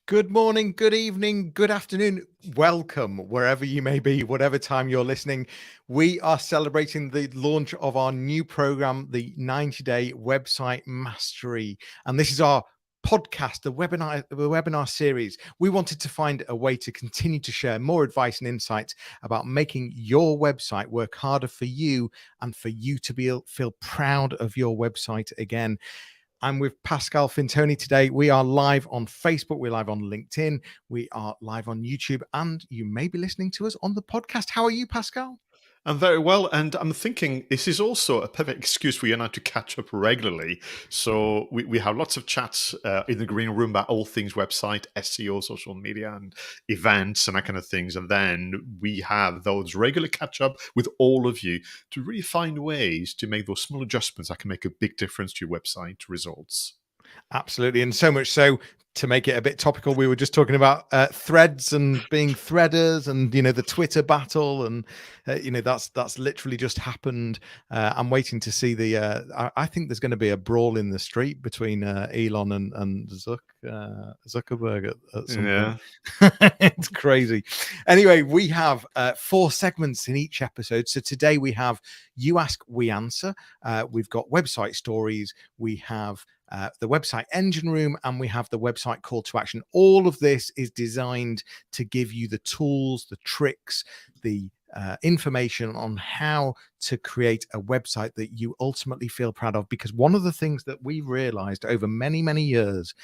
Good morning, good evening, good afternoon. Welcome wherever you may be, whatever time you're listening. We are celebrating the launch of our new program, the 90-day website mastery. And this is our podcast, the webinar series. We wanted to find a way to continue to share more advice and insights about making your website work harder for you and for you to feel proud of your website again. I'm with Pascal Fintoni today. We are live on Facebook, we're live on LinkedIn, we are live on YouTube, and you may be listening to us on the podcast. How are you, Pascal? I'm very well, and I'm thinking this is also a perfect excuse for you and I to catch up regularly. So we have lots of chats in the green room about all things website, SEO, social media, and events and that kind of things. And then we have those regular catch up with all of you to really find ways to make those small adjustments that can make a big difference to your website results. Absolutely. And so much so, to make it a bit topical, we were just talking about threads and being threaders and, the Twitter battle. And, that's literally just happened. I'm waiting to see I think there's going to be a brawl in the street between Elon and Zuckerberg at some point. Yeah. It's crazy. Anyway, we have 4 segments in each episode. So today we have You Ask, We Answer. We've got website stories. We have the website engine room, and we have the website call to action. All of this is designed to give you the tools, the tricks, the information on how to create a website that you ultimately feel proud of. Because one of the things that we've realized over many, many years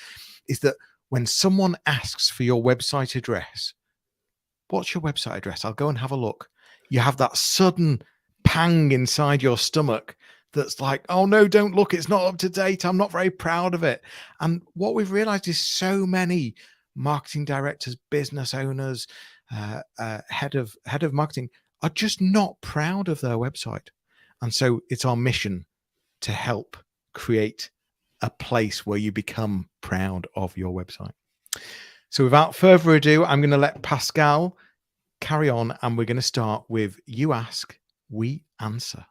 is that when someone asks for your website address, what's your website address? I'll go and have a look. You have that sudden pang inside your stomach that's like, oh no, don't look, it's not up to date, I'm not very proud of it. And what we've realized is so many marketing directors, business owners, head of marketing are just not proud of their website. And so it's our mission to help create a place where you become proud of your website. So without further ado, I'm going to let Pascal carry on, and we're going to start with You Ask, We Answer.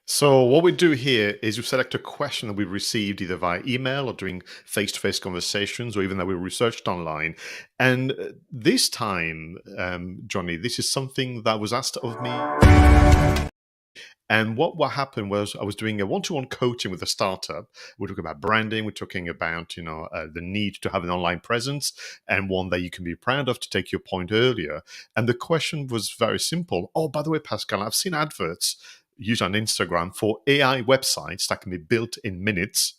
So what we do here is we select a question that we received either via email or during face-to-face conversations, or even that we researched online. And this time, Johnny, this is something that was asked of me. And what happened was I was doing a one-to-one coaching with a startup. We're talking about branding. We're talking about the need to have an online presence and one that you can be proud of. To take your point earlier, and the question was very simple. Oh, by the way, Pascal, I've seen adverts used on Instagram for AI websites that can be built in minutes,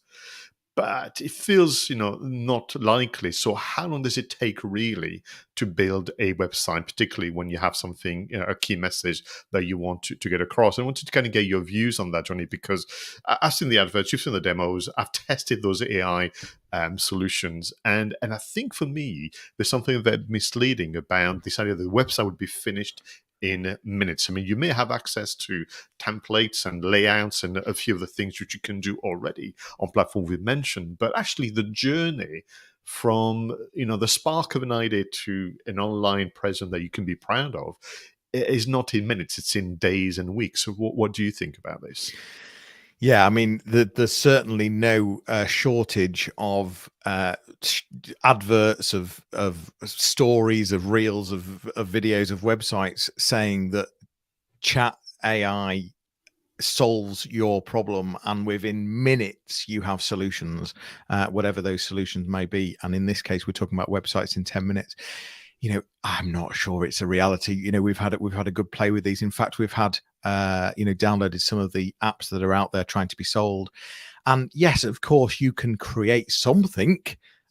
but it feels not likely. So how long does it take really to build a website, particularly when you have something, a key message that you want to get across? I wanted to kind of get your views on that, Johnny, because I've seen the adverts, you've seen the demos, I've tested those AI solutions, and I think for me there's something that misleading about this idea that the website would be finished in minutes. I mean, you may have access to templates and layouts and a few of the things which you can do already on platform we mentioned, but actually the journey from the spark of an idea to an online presence that you can be proud of is not in minutes, it's in days and weeks. So what do you think about this? Yeah, I mean, there's certainly no shortage of adverts, of stories, of reels, of videos, of websites saying that chat AI solves your problem, and within minutes you have solutions, whatever those solutions may be. And in this case, we're talking about websites in 10 minutes. I'm not sure it's a reality. We've had a good play with these. In fact, we've had downloaded some of the apps that are out there trying to be sold. And yes, of course, you can create something,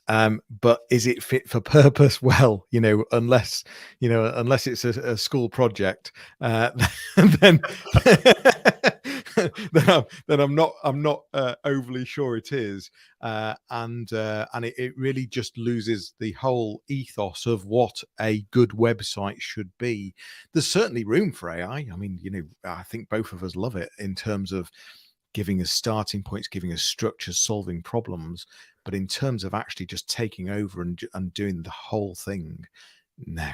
but is it fit for purpose? Well, unless it's a school project, then then I'm not overly sure it is, and it really just loses the whole ethos of what a good website should be. There's certainly room for AI. I mean, I think both of us love it in terms of giving us starting points, giving us structures, solving problems. But in terms of actually just taking over and doing the whole thing, no.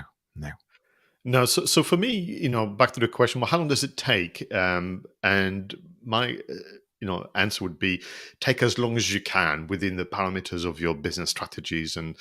No, so for me, back to the question, well, how long does it take? And my answer would be take as long as you can within the parameters of your business strategies and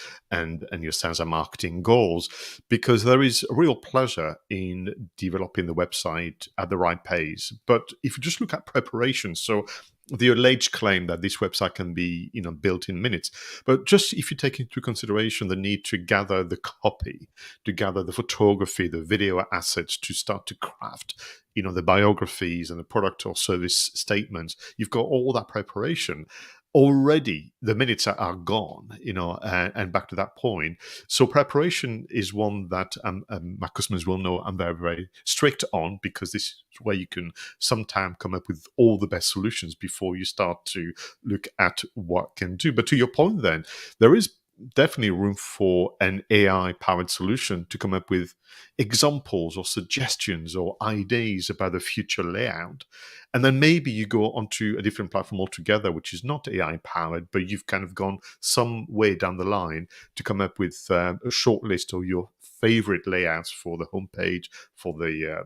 your sales and marketing goals, because there is real pleasure in developing the website at the right pace. But if you just look at preparation, so the alleged claim that this website can be built in minutes, but just if you take into consideration the need to gather the copy, to gather the photography, the video assets, to start to craft the biographies and the product or service statements, you've got all that preparation already. The minutes are gone, and back to that point. So preparation is one that my customers will know I'm very, very strict on, because this is where you can sometimes come up with all the best solutions before you start to look at what can do. But to your point then, there is definitely room for an AI powered solution to come up with examples or suggestions or ideas about the future layout. And then maybe you go onto a different platform altogether, which is not AI powered, but you've kind of gone some way down the line to come up with a short list of your favorite layouts for the homepage, for the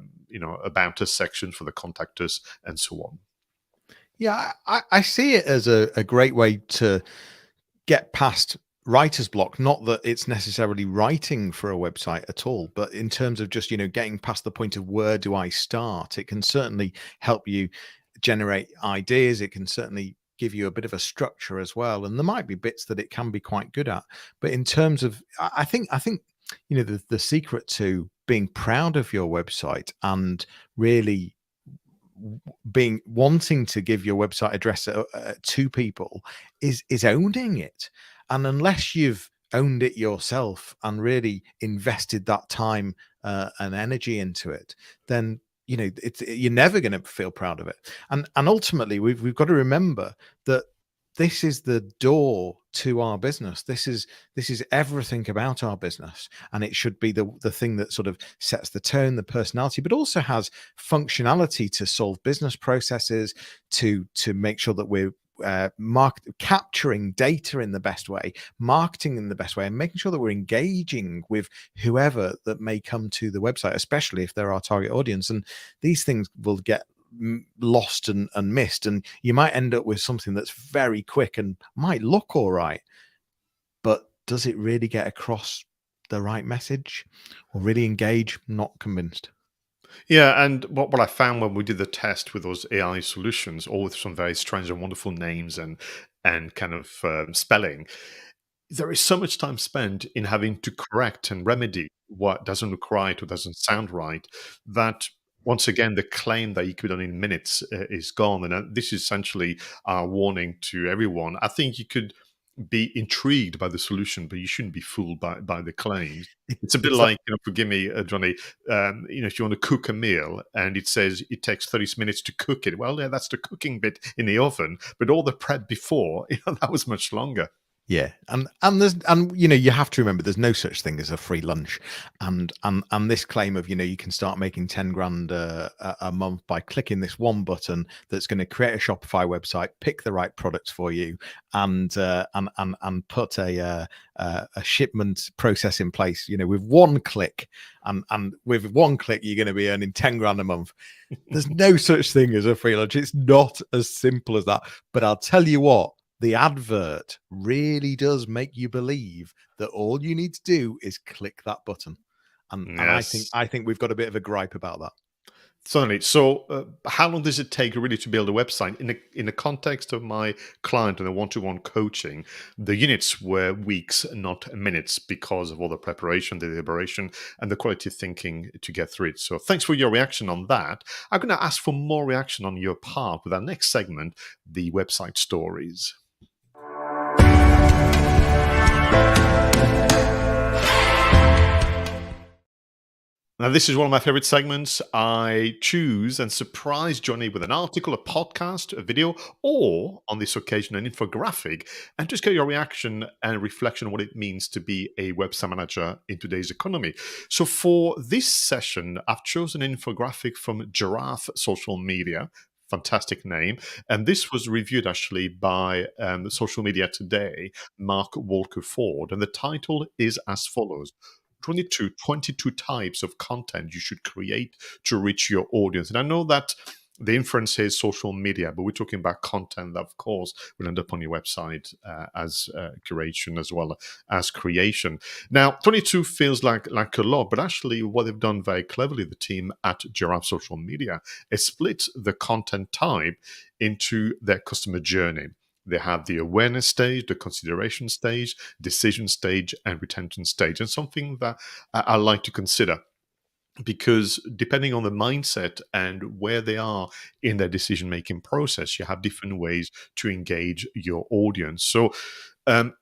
about us section, for the contact us, and so on. Yeah, I see it as a great way to get past writer's block. Not that it's necessarily writing for a website at all, but in terms of just, getting past the point of where do I start, it can certainly help you generate ideas. It can certainly give you a bit of a structure as well. And there might be bits that it can be quite good at. But in terms of, I think, the secret to being proud of your website and really being wanting to give your website address to people is owning it. And unless you've owned it yourself and really invested that time and energy into it, then you're never going to feel proud of it. And ultimately we've got to remember that this is the door to our business. This is everything about our business, and it should be the thing that sort of sets the tone, the personality, but also has functionality to solve business processes, to make sure that we're capturing data in the best way, marketing in the best way, and making sure that we're engaging with whoever that may come to the website, especially if they're our target audience. And these things will get lost and missed, and you might end up with something that's very quick and might look all right, but does it really get across the right message or really engage? Not convinced. Yeah, and what I found when we did the test with those AI solutions, all with some very strange and wonderful names and kind of spelling, there is so much time spent in having to correct and remedy what doesn't look right or doesn't sound right, that once again the claim that you could be done in minutes is gone. And this is essentially our warning to everyone. I think you could be intrigued by the solution, but you shouldn't be fooled by the claims. It's a bit It's like, like, forgive me, Johnny, if you want to cook a meal and it says it takes 30 minutes to cook it, well, yeah, that's the cooking bit in the oven, but all the prep before, that was much longer. yeah, and there's you have to remember there's no such thing as a free lunch, and this claim of you can start making 10 grand a month by clicking this one button that's going to create a Shopify website, pick the right products for you, and put a shipment process in place. With one click, and with one click you're going to be earning 10 grand a month. There's no such thing as a free lunch. It's not as simple as that. But I'll tell you what. The advert really does make you believe that all you need to do is click that button, and Yes. I think we've got a bit of a gripe about that. Certainly. So, how long does it take really to build a website? In the context of my client and the one-to-one coaching, the units were weeks, not minutes, because of all the preparation, the deliberation, and the quality thinking to get through it. So, thanks for your reaction on that. I'm going to ask for more reaction on your part with our next segment, the website stories. Now, this is one of my favorite segments. I choose and surprise Johnny with an article, a podcast, a video, or on this occasion, an infographic, and just get your reaction and reflection on what it means to be a website manager in today's economy. So, for this session, I've chosen an infographic from Giraffe Social Media. Fantastic name. And this was reviewed actually by Social Media Today, Mark Walker Ford. And the title is as follows: 22 types of content you should create to reach your audience. And I know that the inference here is social media, but we're talking about content that, of course, will end up on your website as curation as well as creation. Now, 22 feels like a lot, but actually, what they've done very cleverly, the team at Giraffe Social Media, is split the content type into their customer journey. They have the awareness stage, the consideration stage, decision stage, and retention stage. And something that I like to consider, because depending on the mindset and where they are in their decision making process, you have different ways to engage your audience. So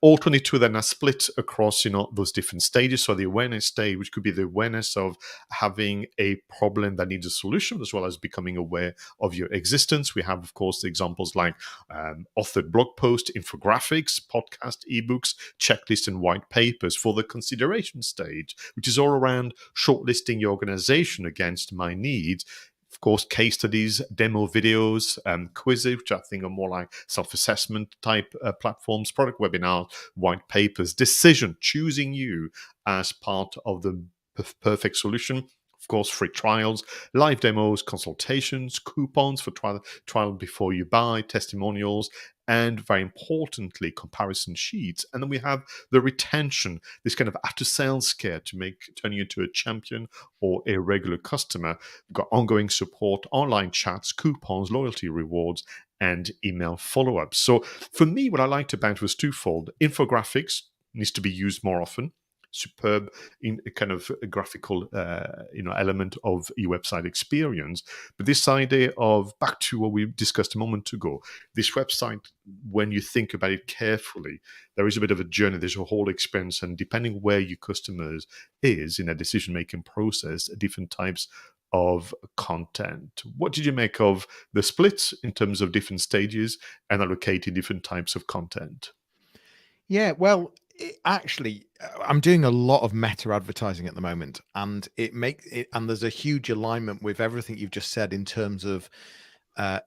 all 22 then are split across those different stages. So the awareness stage, which could be the awareness of having a problem that needs a solution, as well as becoming aware of your existence. We have, of course, the examples like authored blog posts, infographics, podcast, ebooks, checklists, and white papers. For the consideration stage, which is all around shortlisting your organization against my needs, of course, case studies, demo videos, quizzes, which I think are more like self-assessment type platforms, product webinars, white papers, decision, choosing you as part of the perfect solution. Of course, free trials, live demos, consultations, coupons for trial before you buy, testimonials, and very importantly, comparison sheets. And then we have the retention, this kind of after-sales care to turn you into a champion or a regular customer. We've got ongoing support, online chats, coupons, loyalty rewards, and email follow-ups. So for me, what I liked about it was twofold. Infographics needs to be used more often. Superb in a kind of a graphical element of your website experience. But this idea of, back to what we discussed a moment ago, this website, when you think about it carefully, there is a bit of a journey, there's a whole experience, and depending where your customers is in a decision-making process, different types of content. What did you make of the splits in terms of different stages and allocating different types of content? Yeah, well, actually, I'm doing a lot of meta advertising at the moment, and and there's a huge alignment with everything you've just said in terms of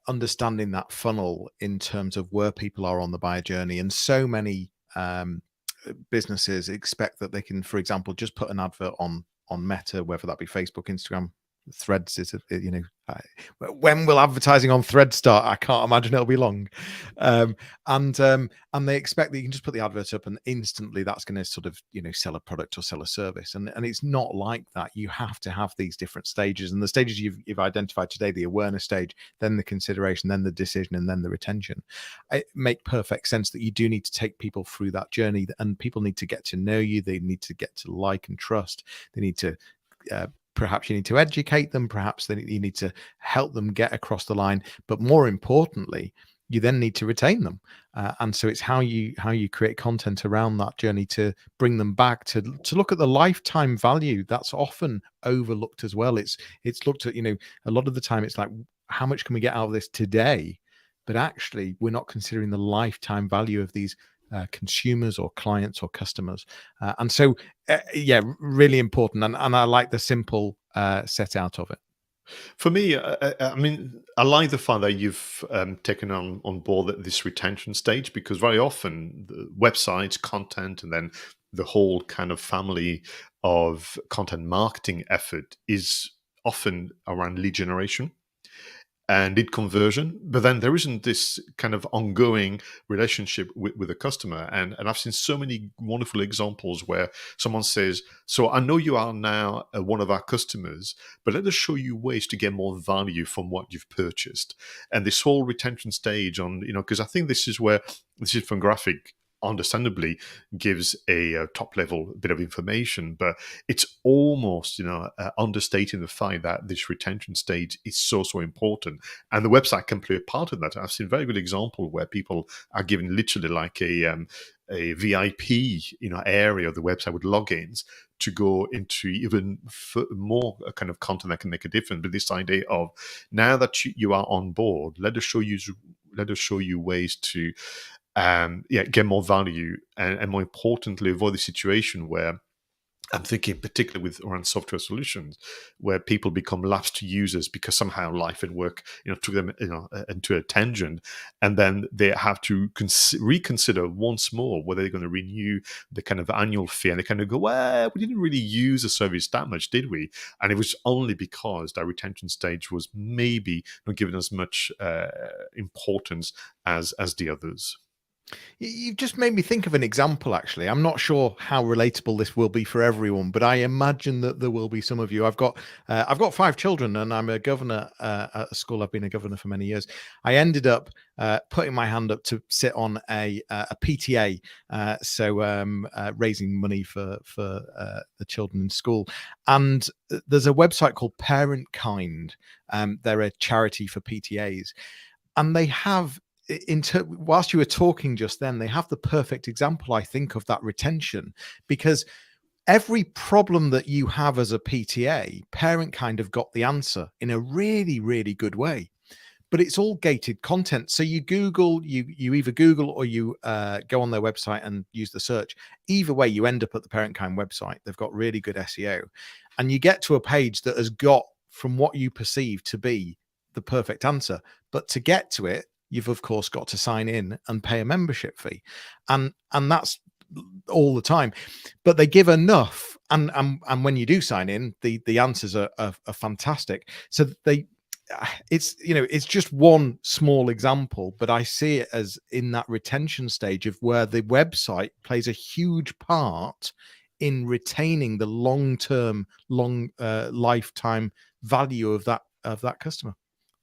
understanding that funnel, in terms of where people are on the buyer journey. And so many businesses expect that they can, for example, just put an advert on Meta, whether that be Facebook, Instagram, Threads is, when will advertising on Threads start? I can't imagine it'll be long. And they expect that you can just put the advert up and instantly that's going to sort of, sell a product or sell a service. And it's not like that. You have to have these different stages, and the stages you've identified today, the awareness stage, then the consideration, then the decision, and then the retention. It make perfect sense that you do need to take people through that journey, and people need to get to know you. They need to get to like and trust. They need to, perhaps you need to educate them. Perhaps you need to help them get across the line. But more importantly, you then need to retain them. And so it's how you create content around that journey to bring them back, to look at the lifetime value. That's often overlooked as well. It's looked at, a lot of the time it's like, how much can we get out of this today? But actually, we're not considering the lifetime value of these consumers or clients or customers. And so, yeah, really important. And I like the simple set out of it. For me, I mean, I like the fact that you've taken on board this retention stage, because very often the websites, content, and then the whole kind of family of content marketing effort is often around lead generation and lead conversion, but then there isn't this kind of ongoing relationship with the customer. And I've seen so many wonderful examples where someone says, so I know you are now one of our customers, but let us show you ways to get more value from what you've purchased. And this whole retention stage because I think this is where this infographic understandably gives a top level bit of information, but it's almost understating the fact that this retention stage is so important, and the website can play a part of that. I've seen very good example where people are given literally like a VIP area of the website with logins to go into even more kind of content that can make a difference. But this idea of, now that you are on board, let us show you ways to get more value, and more importantly, avoid the situation where I'm thinking particularly with around software solutions, where people become lapsed users because somehow life and work, took them, into a tangent, and then they have to reconsider once more whether they're going to renew the kind of annual fee, and they kind of go, "Well, we didn't really use the service that much, did we?" And it was only because that retention stage was maybe not given as much importance as the others. You've just made me think of an example, actually. I'm not sure how relatable this will be for everyone, but I imagine that there will be some of you. I've got 5 children, and I'm a governor at a school. I've been a governor for many years. I ended up putting my hand up to sit on a PTA, raising money for the children in school. And there's a website called Parent Kind. They're a charity for PTAs, and they have, whilst you were talking just then, they have the perfect example, I think, of that retention, because every problem that you have as a PTA, Parent Kind of got the answer in a really, really good way. But it's all gated content. So you either Google or you go on their website and use the search. Either way, you end up at the Parent Kind website. They've got really good SEO. And you get to a page that has got from what you perceive to be the perfect answer. But to get to it, you've of course got to sign in and pay a membership fee, and that's all the time. But they give enough, and when you do sign in, the answers are fantastic. So it's just one small example, but I see it as in that retention stage of where the website plays a huge part in retaining the long-term, lifetime value of that customer.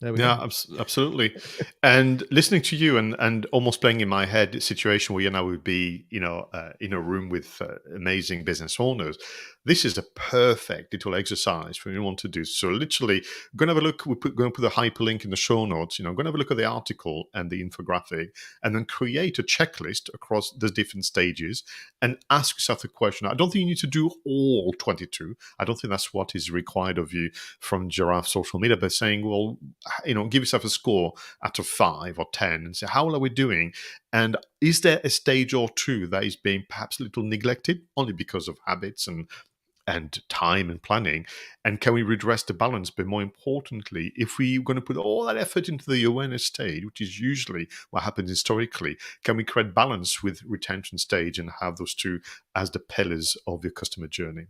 There we Yeah, go. absolutely. And listening to you and almost playing in my head a situation where now would be, in a room with amazing business owners. This is a perfect little exercise for anyone to do. So literally, going to have a look. Going to put a hyperlink in the show notes. Going to have a look at the article and the infographic, and then create a checklist across the different stages, and ask yourself the question. I don't think you need to do all 22. I don't think that's what is required of you from Giraffe Social Media. But saying, well, give yourself a score out of 5 or 10 and say, how are we doing? And is there a stage or two that is being perhaps a little neglected only because of habits and time and planning? And can we redress the balance? But more importantly, if we're going to put all that effort into the awareness stage, which is usually what happens historically, can we create balance with retention stage and have those two as the pillars of your customer journey?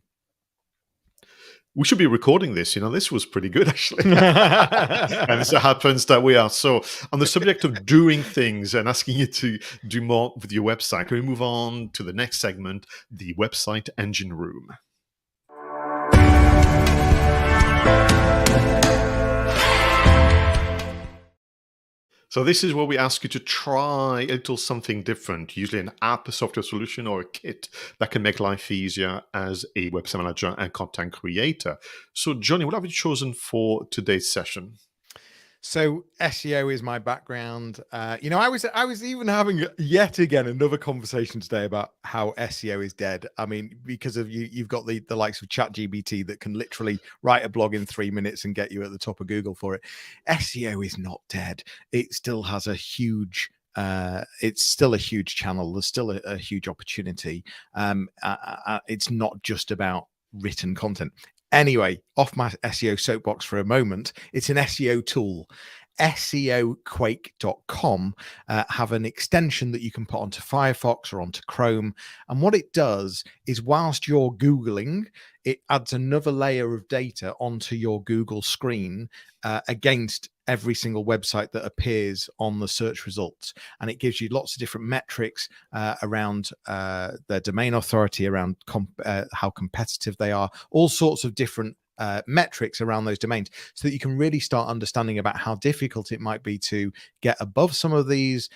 We should be recording this. This was pretty good, actually. And it so happens that we are. So, on the subject of doing things and asking you to do more with your website, can we move on to the next segment, the website engine room? So this is where we ask you to try a little something different, usually an app, a software solution, or a kit that can make life easier as a website manager and content creator. So Johnny, what have you chosen for today's session? So SEO is my background. I was even having yet again another conversation today about how SEO is dead. I mean, because of you've got the likes of ChatGPT that can literally write a blog in 3 minutes and get you at the top of Google for it. SEO is not dead. It still has a huge it's still a huge channel. There's still a huge opportunity. It's not just about written content. Anyway, off my SEO soapbox for a moment. It's an SEO tool. SEOquake.com have an extension that you can put onto Firefox or onto Chrome. And what it does is whilst you're Googling, it adds another layer of data onto your Google screen against every single website that appears on the search results. And it gives you lots of different metrics around their domain authority, around how competitive they are, all sorts of different metrics around those domains, so that you can really start understanding about how difficult it might be to get above some of these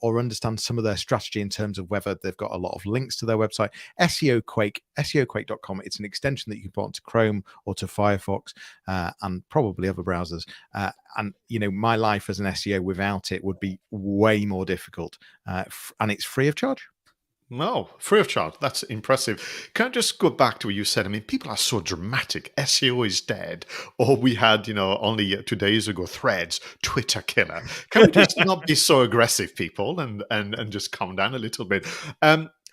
or understand some of their strategy in terms of whether they've got a lot of links to their website. SEOquake.com. It's an extension that you can put onto Chrome or to Firefox and probably other browsers. And my life as an SEO without it would be way more difficult. And it's free of charge. No, free of charge. That's impressive. Can I just go back to what you said? I mean, people are so dramatic. SEO is dead. Or we had, only 2 days ago, Threads, Twitter killer. Can we just not be so aggressive, people, and just calm down a little bit?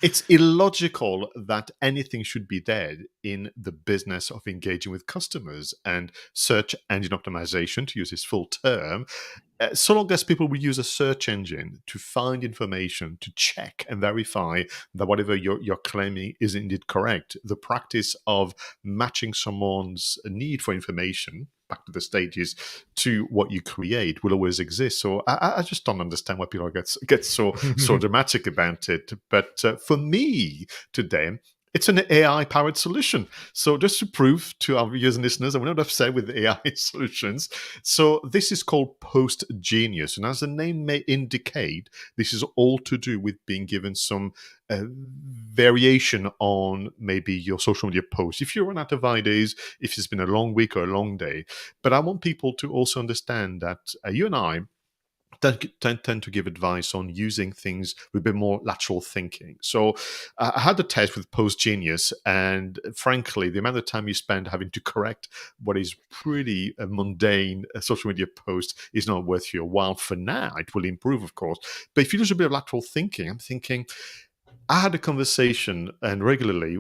It's illogical that anything should be dead in the business of engaging with customers, and search engine optimization, to use his full term. So long as people will use a search engine to find information, to check and verify that whatever you're claiming is indeed correct, the practice of matching someone's need for information back to the stages to what you create will always exist. So I just don't understand why people get so dramatic about it. But for me today, it's an AI powered solution. So just to prove to our viewers and listeners, I'm not upset with AI solutions. So this is called Post Genius. And as the name may indicate, this is all to do with being given some variation on maybe your social media post. If you run out of ideas, if it's been a long week or a long day. But I want people to also understand that you and I tend to give advice on using things with a bit more lateral thinking. So I had a test with Post Genius, and frankly, the amount of time you spend having to correct what is pretty mundane social media post is not worth your while for now. It will improve, of course. But if you do a bit of lateral thinking, I'm thinking, I had a conversation, and regularly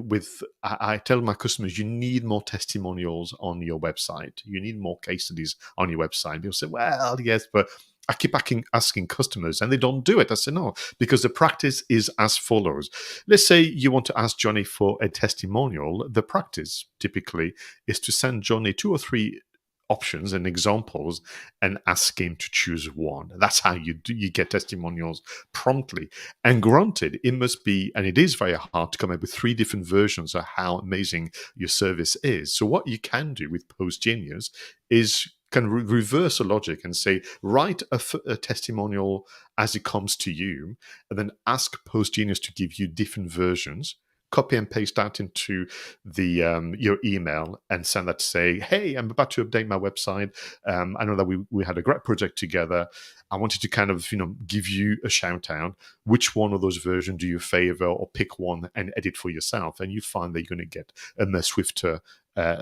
I tell my customers, you need more testimonials on your website. You need more case studies on your website. People say, well, yes, but I keep asking customers and they don't do it. I say, no, because the practice is as follows. Let's say you want to ask Johnny for a testimonial. The practice typically is to send Johnny 2 or 3 options and examples and ask him to choose one. That's how you get testimonials promptly. And granted, it must be, and it is very hard to come up with 3 different versions of how amazing your service is. So what you can do with Post Genius is can reverse the logic and say, write a testimonial as it comes to you, and then ask Post Genius to give you different versions. Copy and paste that into the your email and send that to say, hey, I'm about to update my website. I know that we had a great project together. I wanted to kind of, give you a shout out. Which one of those versions do you favor, or pick one and edit for yourself? And you find that you're going to get a much swifter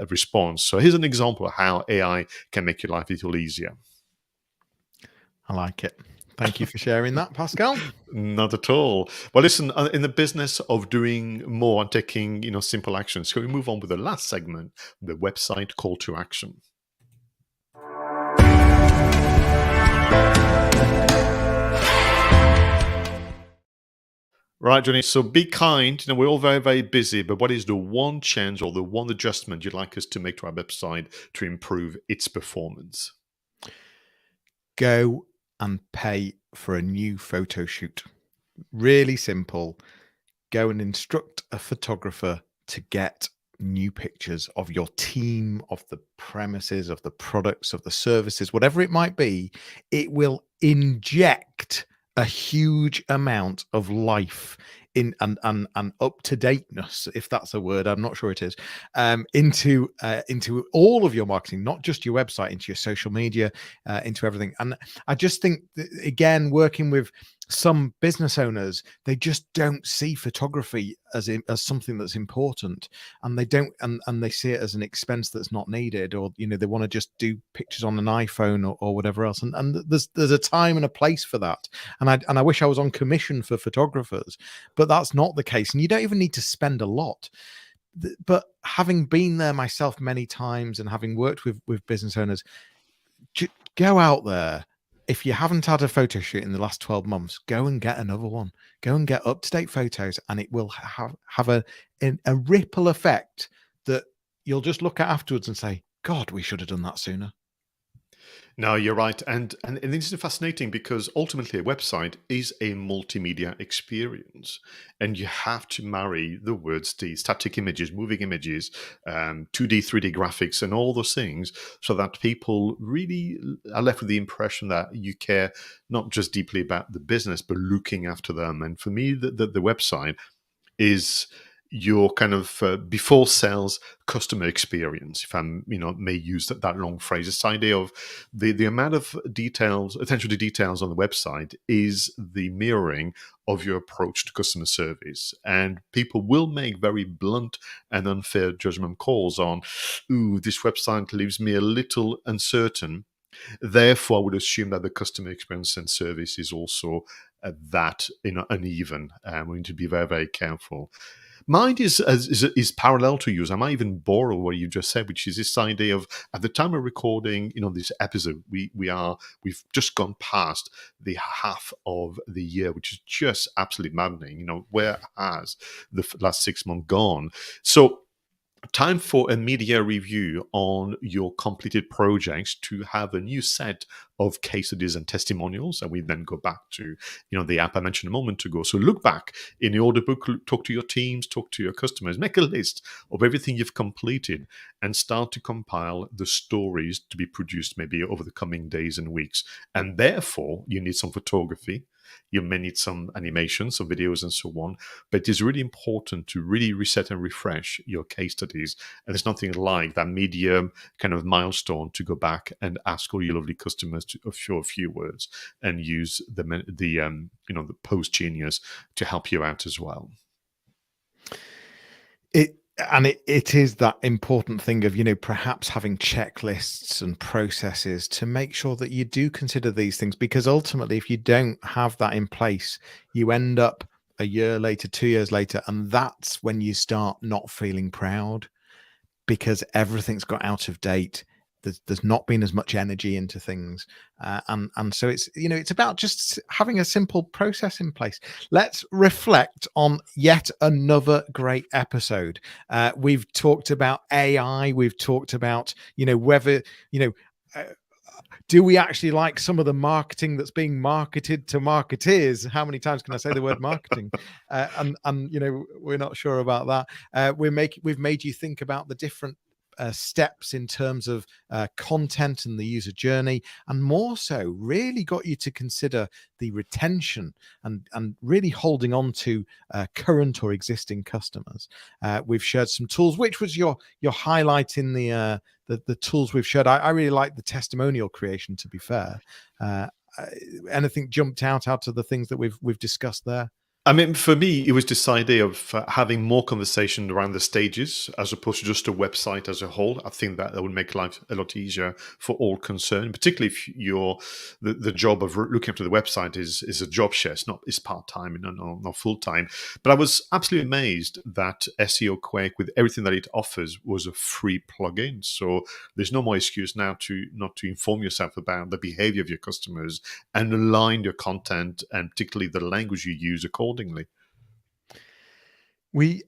response. So here's an example of how AI can make your life a little easier. I like it. Thank you for sharing that, Pascal. Not at all. Well, listen, in the business of doing more and taking, simple actions, can we move on with the last segment, the website call to action? Right, Johnny. So be kind. We're all very, very busy, but what is the one change or the one adjustment you'd like us to make to our website to improve its performance? Go and pay for a new photo shoot. Really simple. Go and instruct a photographer to get new pictures of your team, of the premises, of the products, of the services, whatever it might be. It will inject a huge amount of life in and up to dateness, if that's a word, I'm not sure it is, into all of your marketing, not just your website, into your social media, into everything. And I just think that, again, working with some business owners, they just don't see photography as something that's important, and they don't, and they see it as an expense that's not needed, or they want to just do pictures on an iPhone or whatever else. And there's a time and a place for that. And I wish I was on commission for photographers, but that's not the case. And you don't even need to spend a lot. But having been there myself many times and having worked with business owners, go out there. If you haven't had a photo shoot in the last 12 months, go and get another one. Go and get up-to-date photos, and it will have a ripple effect that you'll just look at afterwards and say, God, we should have done that sooner. No, you're right. And this is fascinating because ultimately a website is a multimedia experience. And you have to marry the words, the static images, moving images, 2D, 3D graphics, and all those things, so that people really are left with the impression that you care not just deeply about the business, but looking after them. And for me, the website is your kind of before sales customer experience, if I may use that long phrase. This idea of the amount of details, attention to details on the website is the mirroring of your approach to customer service. And people will make very blunt and unfair judgment calls on, ooh, this website leaves me a little uncertain. Therefore, I would assume that the customer experience and service is also that uneven. We need to be very, very careful. Mine is parallel to yours. I might even borrow what you just said, which is this idea of, at the time of recording, this episode, we've just gone past the half of the year, which is just absolutely maddening. Where has the last 6 months gone? So, time for a media review on your completed projects to have a new set of case studies and testimonials. And we then go back to, the app I mentioned a moment ago. So look back in the order book, talk to your teams, talk to your customers, make a list of everything you've completed and start to compile the stories to be produced maybe over the coming days and weeks. And therefore, you need some photography. You may need some animation, some videos and so on, but it is really important to really reset and refresh your case studies. And there's nothing like that medium kind of milestone to go back and ask all your lovely customers to show a few words and use the Post Genius to help you out as well. It is that important thing of, perhaps having checklists and processes to make sure that you do consider these things, because ultimately, if you don't have that in place, you end up a year later, 2 years later, and that's when you start not feeling proud because everything's got out of date. There's not been as much energy into things. And so it's about just having a simple process in place. Let's reflect on yet another great episode. We've talked about AI. We've talked about, whether, do we actually like some of the marketing that's being marketed to marketeers? How many times can I say the word marketing? And we're not sure about that. We've made you think about the different steps in terms of content and the user journey, and more so really got you to consider the retention and really holding on to current or existing customers. We've shared some tools. Which was your highlight in the tools we've shared? I really like the testimonial creation, to be fair. Anything jumped out of the things that we've discussed there? I mean, for me, it was this idea of having more conversation around the stages as opposed to just a website as a whole. I think that would make life a lot easier for all concerned, particularly if the job of looking after the website is a job share. It's part-time and not full-time. But I was absolutely amazed that SEO Quake, with everything that it offers, was a free plugin. So there's no more excuse now not to inform yourself about the behavior of your customers and align your content and particularly the language you use accordingly. We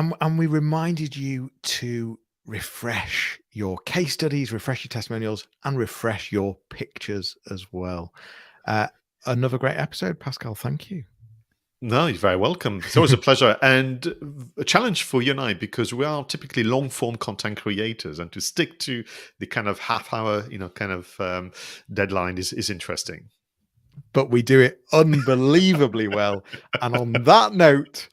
reminded you to refresh your case studies, refresh your testimonials, and refresh your pictures as well. Another great episode, Pascal. Thank you. No, you're very welcome. It's always a pleasure and a challenge for you and I, because we are typically long-form content creators, and to stick to the kind of half-hour, deadline is interesting. But we do it unbelievably well. And on that note,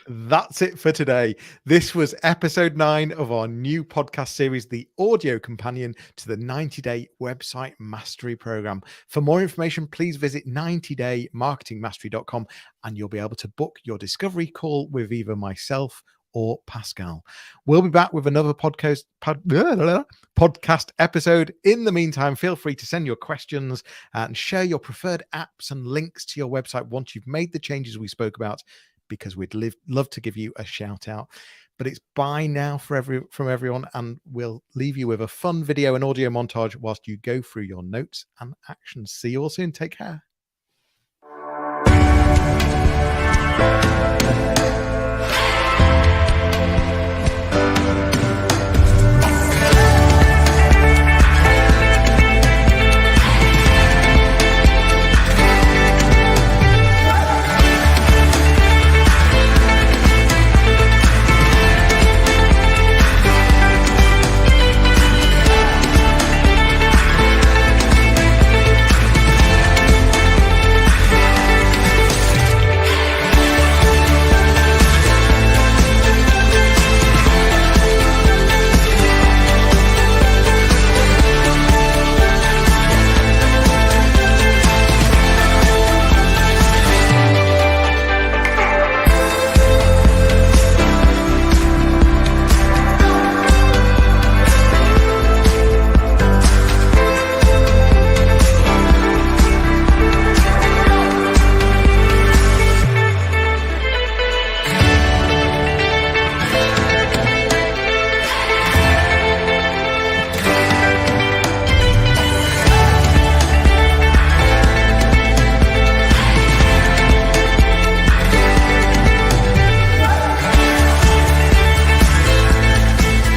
that's it for today. This was episode 9 of our new podcast series, the audio companion to the 90-day website mastery program. For more information, please visit 90daymarketingmastery.com and you'll be able to book your discovery call with either myself or Pascal. We'll be back with another podcast episode. In the meantime, feel free to send your questions and share your preferred apps and links to your website once you've made the changes we spoke about, because we'd love to give you a shout out. But it's bye now from everyone, and we'll leave you with a fun video and audio montage whilst you go through your notes and actions. See you all soon. Take care.